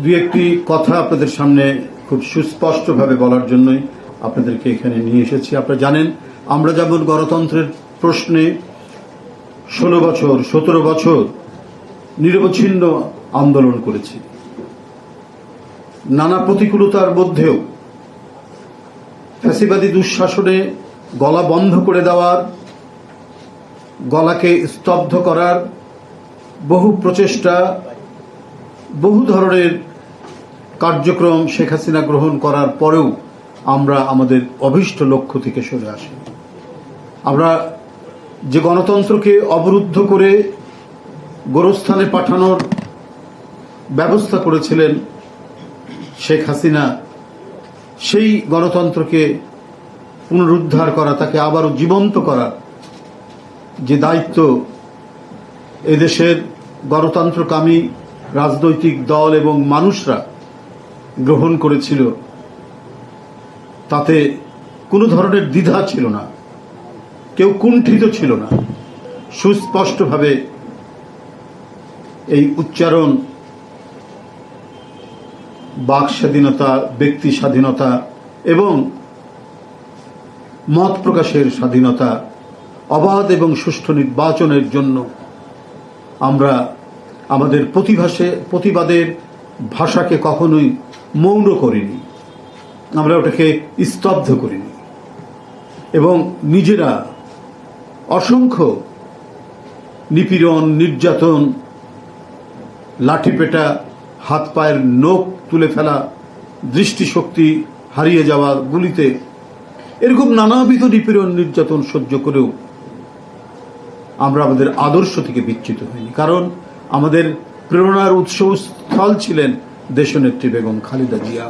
দুই একটি কথা আপনাদের সামনে খুব সুস্পষ্টভাবে বলার জন্যই আপনাদেরকে এখানে নিয়ে এসেছি। আপনারা জানেন, আমরা যেমন গণতন্ত্রের প্রশ্নে 16 বছর 17 বছর নিরবচ্ছিন্ন আন্দোলন করেছি, নানা প্রতিকূলতার মধ্যেও ফ্যাসিবাদী দুঃশাসনে গলা বন্ধ করে দেওয়ার, গলাকে স্তব্ধ করার বহু প্রচেষ্টা, বহু ধরনের কার্যক্রম শেখ হাসিনা গ্রহণ করার পরেও আমরা আমাদের অভীষ্ট লক্ষ্য থেকে সরে আসি। আমরা যে গণতন্ত্রকে অবরুদ্ধ করে গোরস্থানে পাঠানোর ব্যবস্থা করেছিলেন শেখ হাসিনা, সেই গণতন্ত্রকে পুনরুদ্ধার করা, তাকে আবারও জীবন্ত করা যে দায়িত্ব এদেশের গণতন্ত্রকামী রাজনৈতিক দল এবং মানুষরা গ্রহণ করেছিল, তাতে কোনো ধরনের দ্বিধা ছিল না, কেউ কুণ্ঠিত ছিল না। সুস্পষ্টভাবে এই উচ্চারণ, বাক স্বাধীনতা, ব্যক্তি স্বাধীনতা এবং মত প্রকাশের স্বাধীনতা, অবাধ এবং সুষ্ঠু নির্বাচনের জন্য আমরা আমাদের প্রতিবাদের ভাষাকে কখনোই মৌন করিনি, আমরা ওটাকে স্তব্ধ করিনি এবং নিজেরা অসংখ্য নিপীড়ন, নির্যাতন, লাঠিপেটা, হাত পায়ের নখ তুলে ফেলা, দৃষ্টিশক্তি হারিয়ে যাওয়া, গুলিতে, এরকম নানাবিধ নিপীড়ন নির্যাতন সহ্য করেও আমরা আমাদের আদর্শ থেকে বিচ্যুত হইনি। কারণ আমাদের প্রেরণার উৎসস্থল ছিলেন দেশনেত্রী বেগম খালেদা জিয়া।